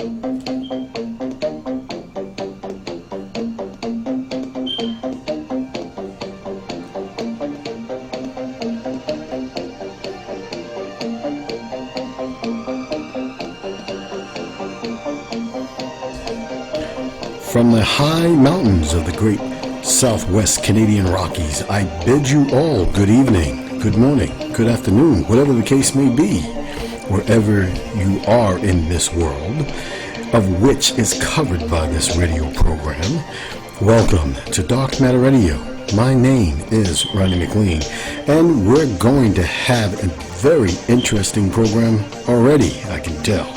From the high mountains of the great Southwest Canadian Rockies, I bid you all good evening, good morning, good afternoon, whatever the case may be, wherever you are in this world, of which is covered by this radio program. Welcome to Dark Matter Radio. My name is Ronnie McLean, and we're going to have a very interesting program already, I can tell.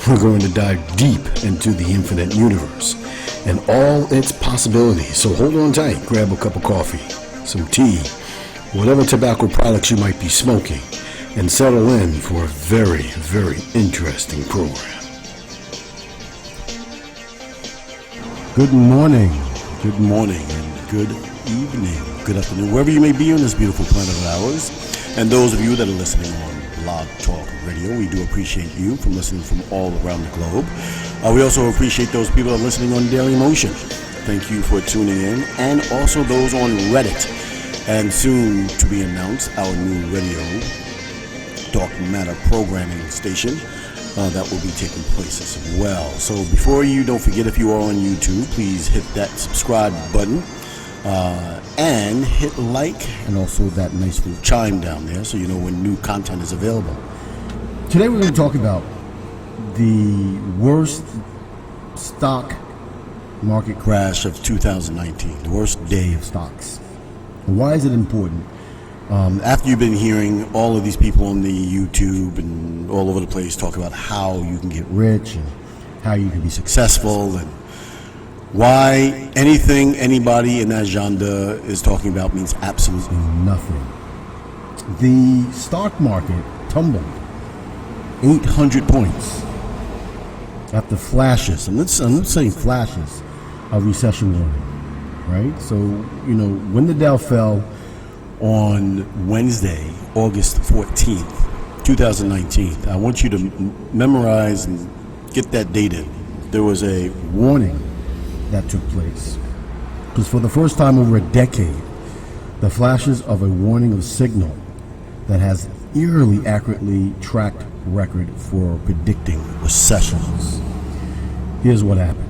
We're going to dive deep into the infinite universe and all its possibilities. So hold on tight, grab a cup of coffee, some tea, whatever tobacco products you might be smoking, and settle in for a very, very interesting program. Good morning, and good evening, good afternoon, wherever you may be on this beautiful planet of ours. And those of you that are listening on Blog Talk Radio, we do appreciate you from listening from all around the globe. We also appreciate those people that are listening on Daily Motion. Thank you for tuning in. And also those on Reddit. And soon to be announced, our new radio Dark Matter programming station that will be taking place as well. So before you, don't forget, if you are on YouTube, please hit that subscribe button. And hit like, and also that nice little chime down there so you know when new content is available. Today we're going to talk about the worst stock market crash of 2019, the worst day of stocks. Why is it important? After you've been hearing all of these people on the YouTube and all over the place talk about how you can get rich and how you can be successful and why anything anybody in that genre is talking about means absolutely nothing. The stock market tumbled 800 points after flashes, and I'm saying flashes, of recession warning, right? So, you know, when the Dow fell on Wednesday, August 14th, 2019, I want you to memorize and get that date in. There was a warning that took place, because for the first time over a decade, the flashes of a warning of signal that has eerily accurately tracked record for predicting recessions. Here's what happened.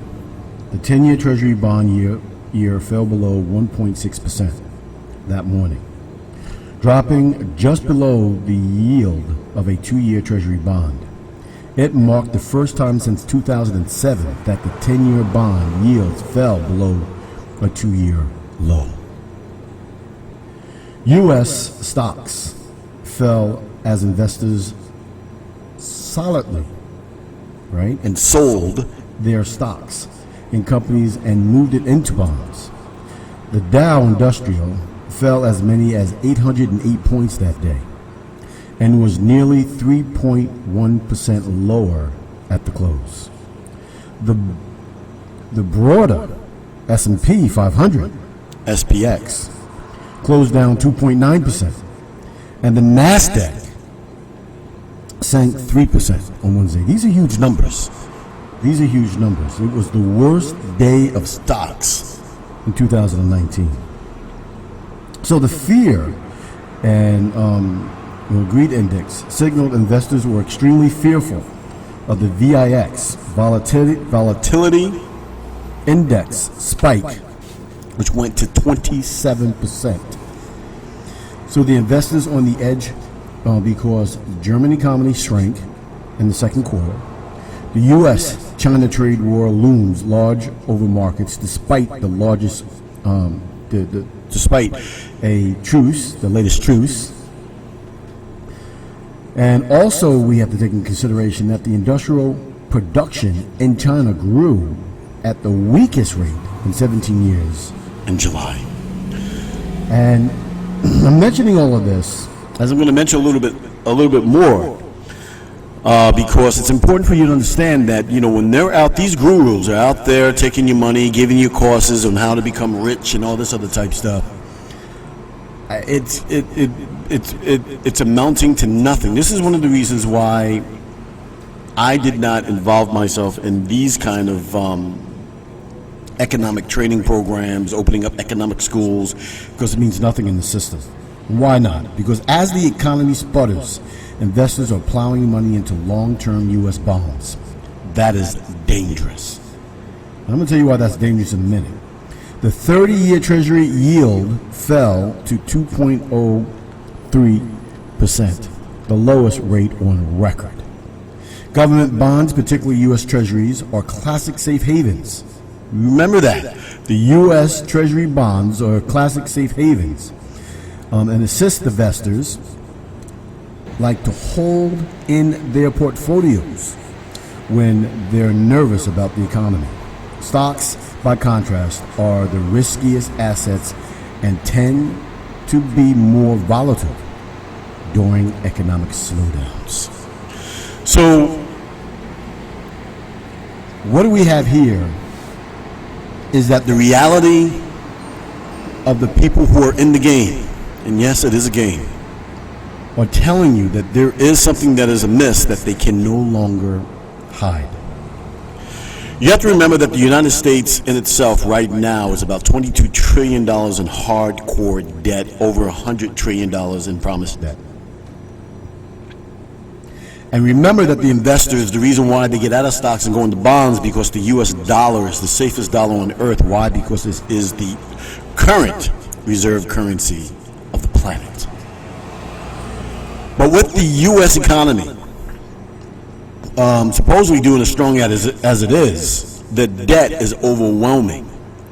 The 10-year Treasury bond year fell below 1.6% that morning, dropping just below the yield of a 2-year Treasury bond. It marked the first time since 2007 that the 10-year bond yields fell below a 2-year low. U.S. stocks fell as investors solidly, right, and sold their stocks in companies and moved it into bonds. The Dow Industrial fell as many as 808 points that day, and was nearly 3.1% lower at the close. The broader S&P 500, SPX, closed down 2.9%, and the NASDAQ sank 3% on Wednesday. These are huge numbers. It was the worst day of stocks in 2019. So the fear and greed index signaled investors were extremely fearful of the VIX, volatility index spike, which went to 27%. So the investors on the edge because the German economy shrank in the second quarter. The U.S.-China trade war looms large over markets despite the largest, despite a truce, the latest truce. And also we have to take into consideration that the industrial production in China grew at the weakest rate in 17 years in July. And I'm mentioning all of this as I'm going to mention a little bit more because it's important for you to understand that, you know, when they're out, these gurus are out there taking your money, giving you courses on how to become rich and all this other type stuff. It's amounting to nothing. This is one of the reasons why I did not involve myself in these kind of economic training programs, opening up economic schools, because it means nothing in the system. Why not? Because as the economy sputters, investors are plowing money into long-term U.S. bonds. That is dangerous. I'm going to tell you why that's dangerous in a minute. The 30-year Treasury yield fell to 2.03%, the lowest rate on record. Government bonds, particularly U.S. Treasuries, are classic safe havens. Remember that. The U.S. Treasury bonds are classic safe havens and assist investors like to hold in their portfolios when they're nervous about the economy. Stocks, by contrast, are the riskiest assets and tend to be more volatile during economic slowdowns. So, what do we have here is that the reality of the people who are in the game, and yes, it is a game, are telling you that there is something that is amiss that they can no longer hide. You have to remember that the United States in itself right now is about $22 trillion in hardcore debt, over $100 trillion in promised debt. And remember that the investors, the reason why they get out of stocks and go into bonds, because the U.S. dollar is the safest dollar on earth. Why? Because this is the current reserve currency of the planet. But with the U.S. economy supposedly doing as strong as it is, the debt is overwhelming,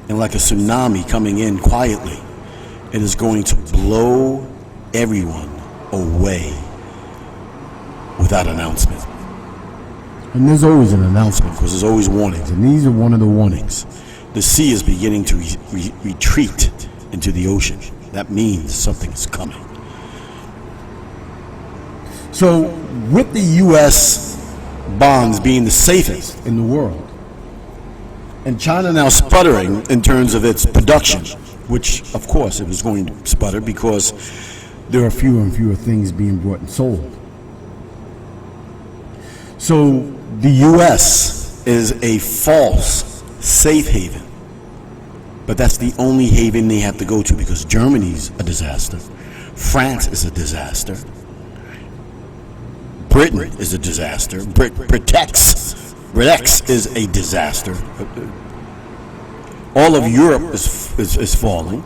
and like a tsunami coming in quietly, it is going to blow everyone away without announcement. And there's always an announcement, because there's always warnings, and these are one of the warnings. The sea is beginning to retreat into the ocean. That means something is coming. So with the U.S. bonds being the safest in the world, and China now sputtering in terms of its production, which of course it was going to sputter because there are fewer and fewer things being brought and sold. So the U.S. is a false safe haven, but that's the only haven they have to go to, because Germany's a disaster, France is a disaster, Britain is a disaster, Brexit is a disaster, all of Europe is falling.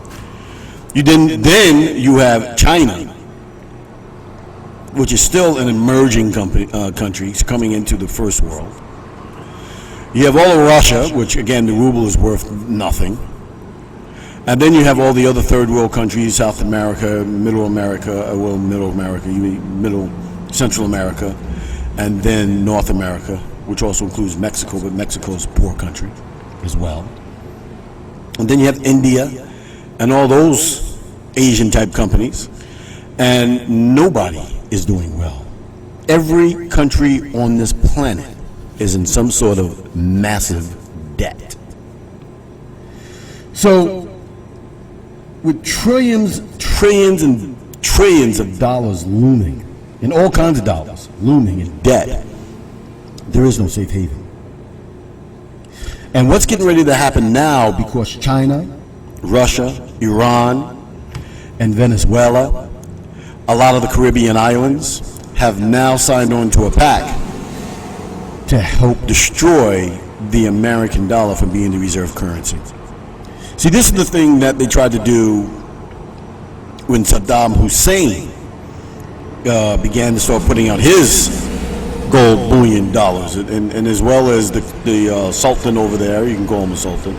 Then you have China, which is still an emerging country coming into the first world. You have all of Russia, which again the ruble is worth nothing. And then you have all the other third world countries, South America, Central America, and then North America, which also includes Mexico, but Mexico's a poor country as well. And then you have India and all those Asian type companies, and nobody is doing well. Every country on this planet is in some sort of massive debt. So, with trillions and trillions of dollars looming, and all kinds of dollars looming in debt, there is no safe haven. And what's getting ready to happen now, because China, Russia, Iran, and Venezuela, a lot of the Caribbean islands, have now signed on to a pact to help destroy the American dollar from being the reserve currency. See, this is the thing that they tried to do when Saddam Hussein began to start putting out his gold bullion dollars, and as well as the Sultan over there, you can call him a Sultan,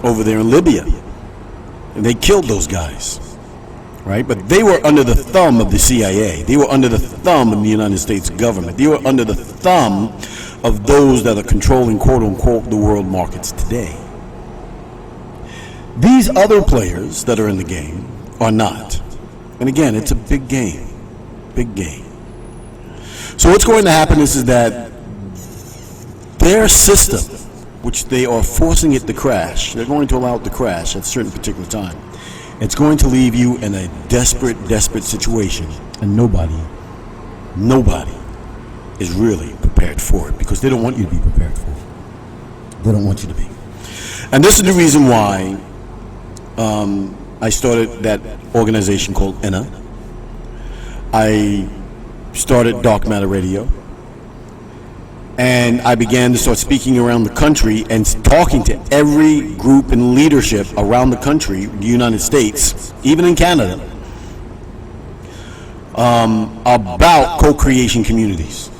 over there in Libya. And they killed those guys, right? But they were under the thumb of the CIA. They were under the thumb of the United States government. They were under the thumb of those that are controlling, quote unquote, the world markets today. These other players that are in the game are not. And again, it's a big game. Big game. So what's going to happen is that their system, which they are forcing it to crash, they're going to allow it to crash at a certain particular time. It's going to leave you in a desperate situation. And nobody is really prepared for it, because they don't want you to be prepared for it. They don't want you to be. And this is the reason why I started that organization called I.N.N.A. I started Dark Matter Radio, and I began to start speaking around the country and talking to every group and leadership around the country, the United States, even in Canada, about co-creation communities,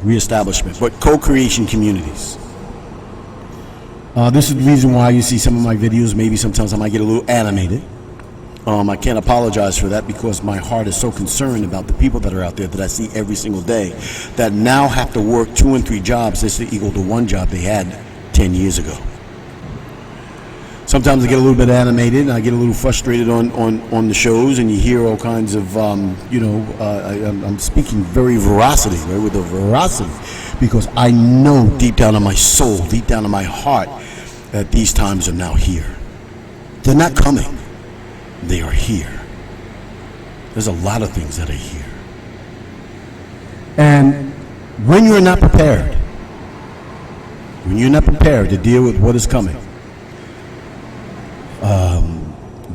reestablishment, but co-creation communities. This is the reason why you see some of my videos, maybe sometimes I might get a little animated. I can't apologize for that, because my heart is so concerned about the people that are out there that I see every single day that now have to work 2 and 3 jobs just to equal to one job they had 10 years ago. Sometimes I get a little bit animated and I get a little frustrated on the shows, and you hear all kinds of, I'm speaking very veracity, right, with a veracity, because I know deep down in my soul, deep down in my heart, that these times are now here. They're not coming. They are here. There's a lot of things that are here. And when you're not prepared to deal with what is coming,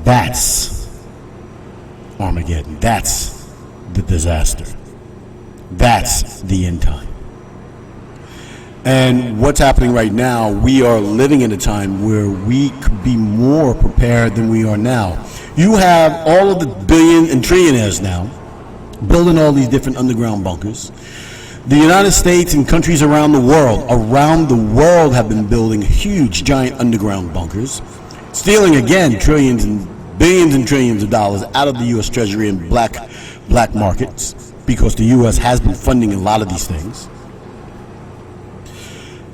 that's Armageddon. That's the disaster. That's the end time. And what's happening right now, we are living in a time where we could be more prepared than we are now. You have all of the billion and trillionaires now building all these different underground bunkers. The United States and countries around the world have been building huge, giant underground bunkers, stealing again trillions and billions and trillions of dollars out of the U.S. Treasury and black markets, because the U.S. has been funding a lot of these things.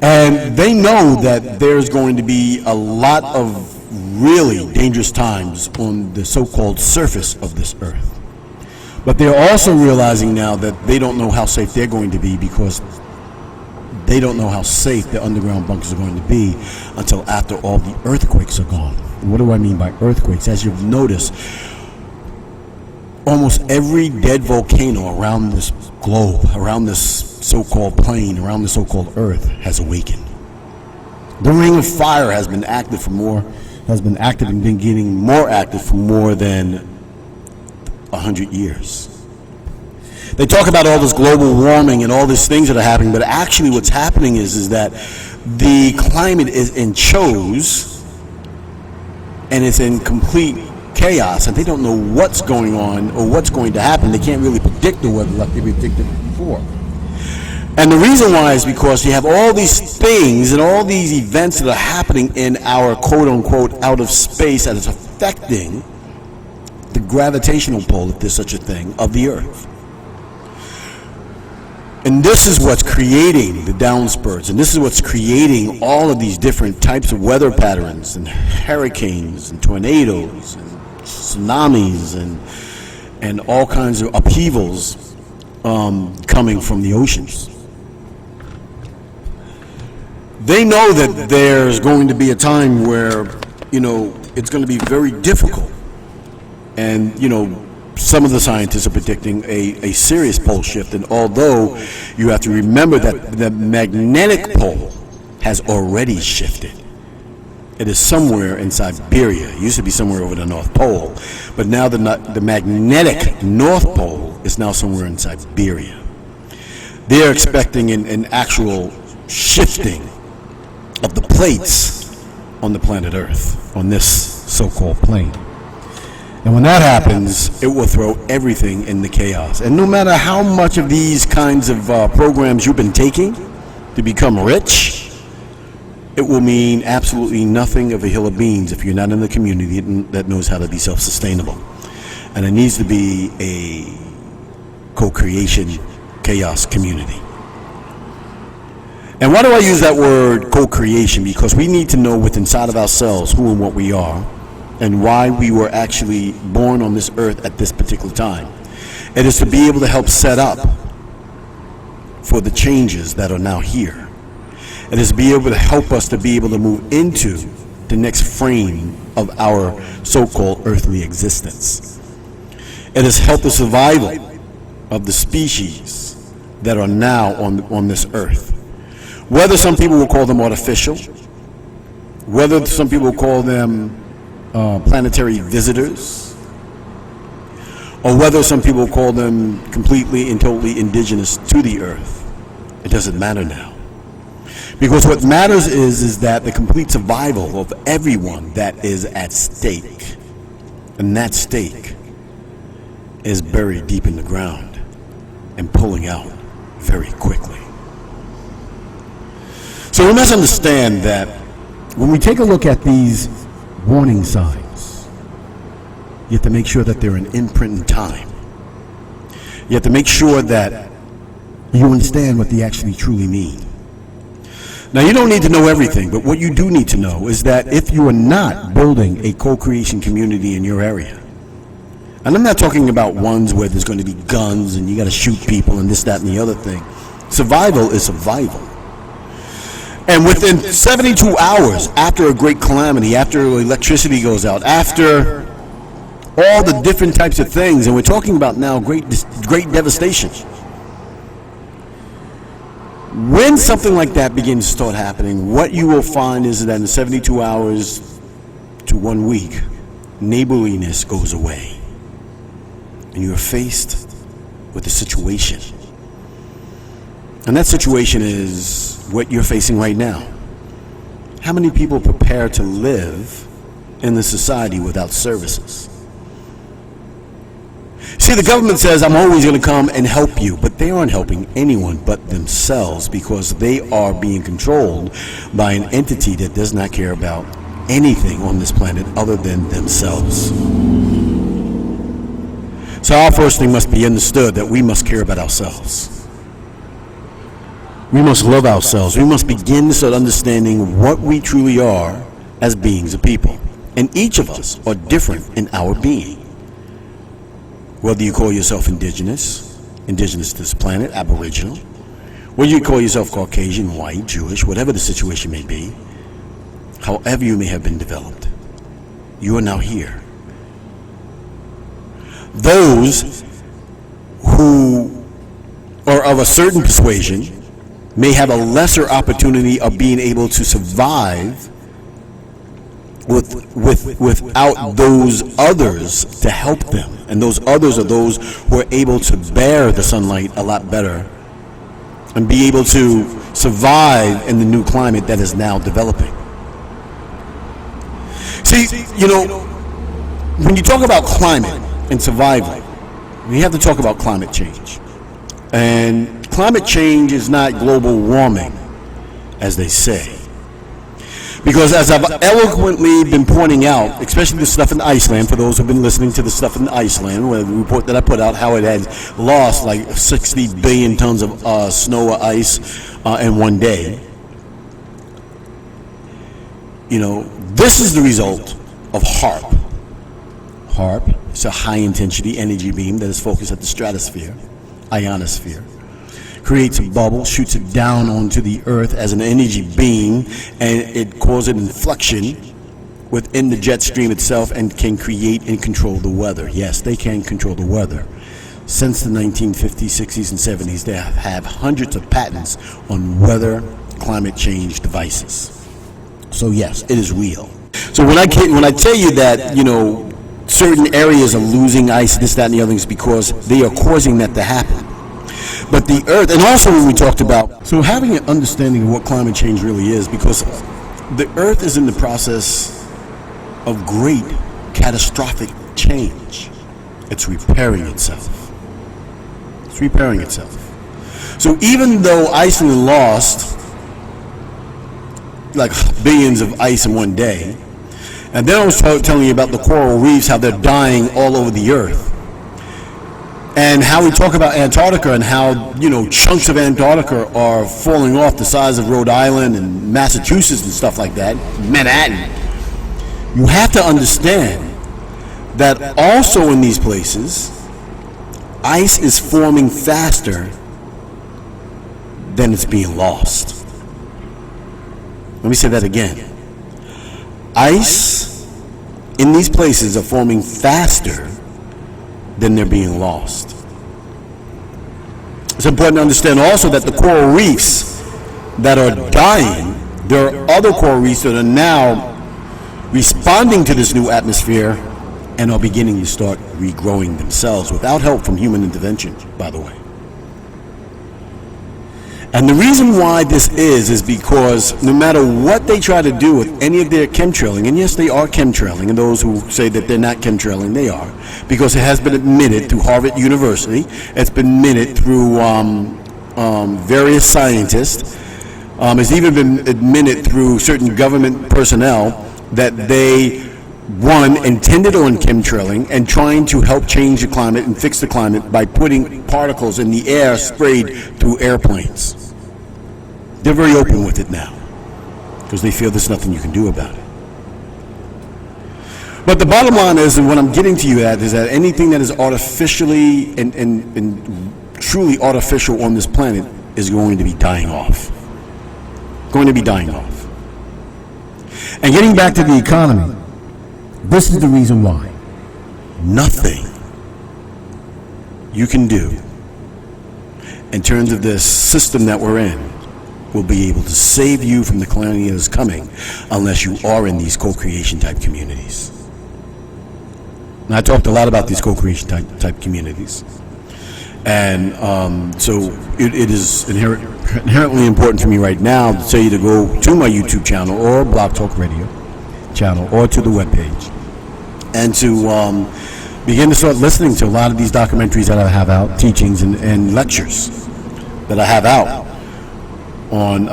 And they know that there's going to be a lot of really dangerous times on the so-called surface of this earth. But they're also realizing now that they don't know how safe they're going to be, because they don't know how safe the underground bunkers are going to be until after all the earthquakes are gone. And what do I mean by earthquakes? As you've noticed, almost every dead volcano around this globe, around this so-called plane, around the so-called earth, has awakened. The ring of fire has been active and been getting more active for more than 100 years. They talk about all this global warming and all these things that are happening, but actually what's happening is that the climate is in chose, and it's in complete chaos, and they don't know what's going on or what's going to happen. They can't really predict the weather like they predicted before. And the reason why is because you have all these things and all these events that are happening in our quote-unquote out of space that is affecting the gravitational pull, if there's such a thing, of the Earth. And this is what's creating the downspurts, and this is what's creating all of these different types of weather patterns, and hurricanes, and tornadoes, and tsunamis, and all kinds of upheavals coming from the oceans. They know that there's going to be a time where, it's going to be very difficult. And, some of the scientists are predicting a serious pole shift. And although you have to remember that the magnetic pole has already shifted. It is somewhere in Siberia. It used to be somewhere over the North Pole. But now the magnetic North Pole is now somewhere in Siberia. They're expecting an actual shifting of the plates on the planet Earth, on this so-called plane. And when that happens, it will throw everything into chaos. And no matter how much of these kinds of programs you've been taking to become rich, it will mean absolutely nothing of a hill of beans if you're not in the community that knows how to be self-sustainable. And it needs to be a co-creation chaos community. And why do I use that word co-creation? Because we need to know within inside of ourselves who and what we are, and why we were actually born on this earth at this particular time. It is to be able to help set up for the changes that are now here. It is to be able to help us to be able to move into the next frame of our so-called earthly existence. It has helped the survival of the species that are now on this earth. Whether some people will call them artificial, whether some people will call them planetary visitors, or whether some people will call them completely and totally indigenous to the earth, it doesn't matter now. Because what matters is that the complete survival of everyone that is at stake, and that stake is buried deep in the ground and pulling out very quickly. So we must understand that When we take a look at these warning signs, you have to make sure that they're an imprint in time. You have to make sure that you understand what they actually truly mean. now you don't need to know everything, but what you do need to know is that if you are not building a co-creation community in your area, and I'm not talking about ones where there's going to be guns and you got to shoot people and this, that, and the other thing. Survival is survival. And within 72 hours after a great calamity, after electricity goes out, after all the different types of things, and we're talking about now great devastation. When something like that begins to start happening, what you will find is that in 72 hours to 1 week, neighborliness goes away. And you are faced with a situation. And that situation is what you're facing right now. How many people prepare to live in the society without services? See, the government says, I'm always going to come and help you, but they aren't helping anyone but themselves, because they are being controlled by an entity that does not care about anything on this planet other than themselves. So our first thing must be understood that we must care about ourselves. We must love ourselves. We must begin to start understanding what we truly are as beings of people. And each of us are different in our being. Whether you call yourself indigenous to this planet, aboriginal, whether you call yourself Caucasian, white, Jewish, whatever the situation may be, however you may have been developed, you are now here. Those who are of a certain persuasion may have a lesser opportunity of being able to survive without those others to help them. And those others are those who are able to bear the sunlight a lot better and be able to survive in the new climate that is now developing. See, when you talk about climate and survival, you have to talk about climate change. And climate change is not global warming, as they say. Because as I've eloquently been pointing out, especially the stuff in Iceland, for those who've been listening to the stuff in Iceland, where the report that I put out, how it had lost like 60 billion tons of snow or ice in one day. This is the result of HAARP. HAARP is a high-intensity energy beam that is focused at the stratosphere, ionosphere. Creates a bubble, shoots it down onto the earth as an energy beam, and it causes an inflection within the jet stream itself and can create and control the weather. Yes, they can control the weather. Since the 1950s, 60s, and 70s, they have hundreds of patents on weather climate change devices. So yes, it is real. So when I tell you that, certain areas are losing ice, this, that, and the other things, because they are causing that to happen. But the earth, and also when we talked about, so having an understanding of what climate change really is, because the earth is in the process of great catastrophic change. It's repairing itself. It's repairing itself. So even though Iceland lost like billions of ice in one day, and then I was telling you about the coral reefs, how they're dying all over the earth. And how we talk about Antarctica and how, chunks of Antarctica are falling off the size of Rhode Island and Massachusetts and stuff like that, Manhattan. You have to understand that also in these places, ice is forming faster than it's being lost. Let me say that again. Ice in these places are forming faster than they're being lost. It's important to understand also that the coral reefs that are dying, there are other coral reefs that are now responding to this new atmosphere and are beginning to start regrowing themselves without help from human intervention, by the way. And the reason why this is because no matter what they try to do with any of their chemtrailing, and yes, they are chemtrailing, and those who say that they're not chemtrailing, they are, because it has been admitted through Harvard University, it's been admitted through various scientists, it's even been admitted through certain government personnel that they, one, intended on chemtrailing and trying to help change the climate and fix the climate by putting particles in the air sprayed through airplanes. They're very open with it now because they feel there's nothing you can do about it. But the bottom line is, and what I'm getting to you at, is that anything that is artificially and truly artificial on this planet is going to be dying off. Going to be dying off. And getting back to the economy, this is the reason why. Nothing you can do in terms of this system that we're in will be able to save you from the calamity that is coming unless you are in these co-creation type communities. And I talked a lot about these co-creation type communities. And so it is inherently important for me right now to tell you to go to my YouTube channel or Blog Talk Radio channel or to the webpage and to begin to start listening to a lot of these documentaries that I have out, teachings and lectures that I have out on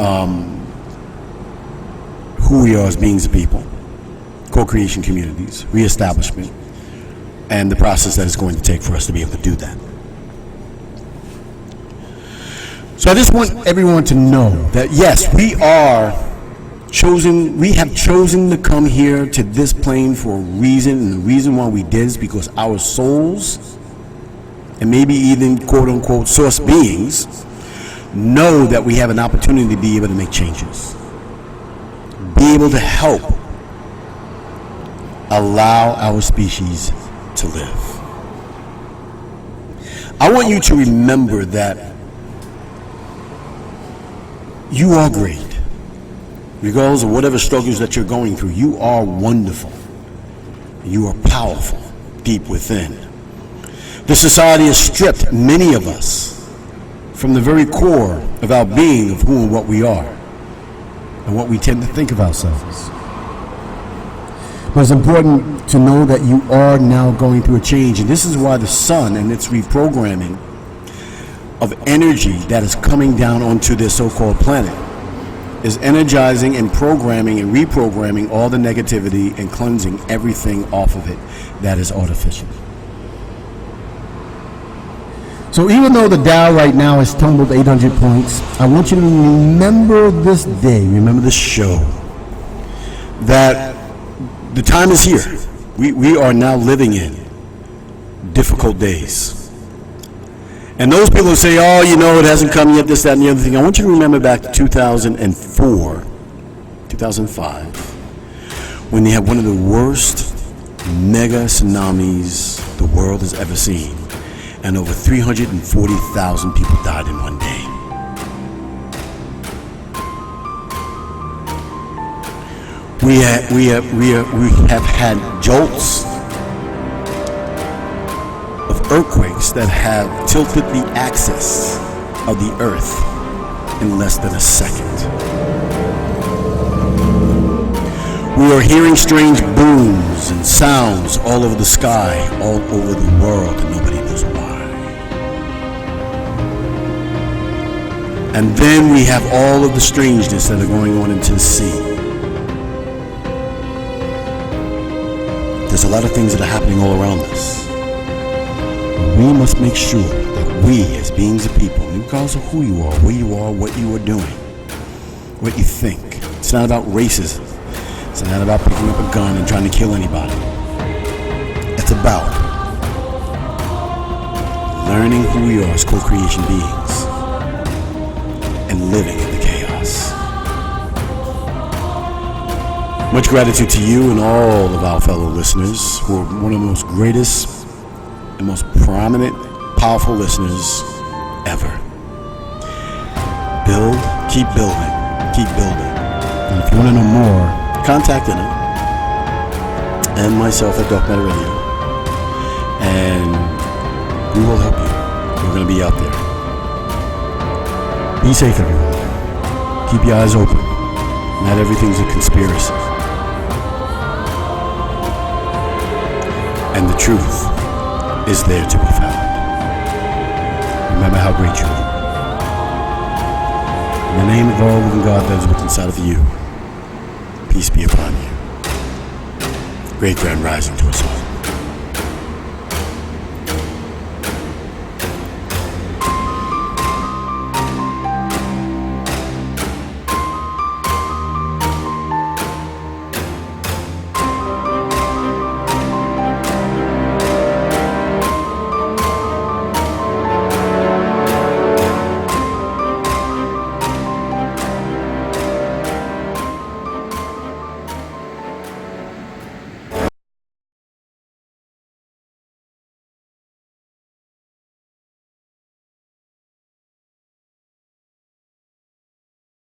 who we are as beings of people, co-creation communities, reestablishment, and the process that it's going to take for us to be able to do that. So I just want everyone to know that yes, we have chosen to come here to this plane for a reason, and the reason why we did is because our souls, and maybe even quote unquote source beings, know that we have an opportunity to be able to make changes, be able to help allow our species to live. I want you to remember that you are great. Regardless of whatever struggles that you're going through, you are wonderful. You are powerful deep within. This society has stripped many of us from the very core of our being, of who and what we are, and what we tend to think of ourselves. But it's important to know that you are now going through a change, and this is why the sun and its reprogramming of energy that is coming down onto this so-called planet is energizing and programming and reprogramming all the negativity and cleansing everything off of it that is artificial. So even though the Dow right now has tumbled 800 points, I want you to remember this day, remember this show, that the time is here. We are now living in difficult days. And those people who say, oh, it hasn't come yet, this, that, and the other thing, I want you to remember back to 2004, 2005, when they had one of the worst mega tsunamis the world has ever seen. And over 340,000 people died in one day. We have had jolts of earthquakes that have tilted the axis of the earth in less than a second. We are hearing strange booms and sounds all over the sky, all over the world, and nobody knows why. And then we have all of the strangeness that are going on into the sea. There's a lot of things that are happening all around us. We must make sure that we, as beings of people, regardless of who you are, where you are, what you are doing, what you think. It's not about racism. It's not about picking up a gun and trying to kill anybody. It's about learning who we are as co-creation beings and living in the chaos. Much gratitude to you and all of our fellow listeners who are one of the most greatest and most prominent, powerful listeners ever. build, keep building, keep building. And if you want to know more, Contact I.N.N.A and myself at Dark Matter Radio, and we will help you. We're going to be out there. be safe, everyone. Keep your eyes open. Not everything's a conspiracy. And the truth is there to be found. Remember how great you are. In the name of all living God that is within inside of you, peace be upon you. Great grand rising to us all.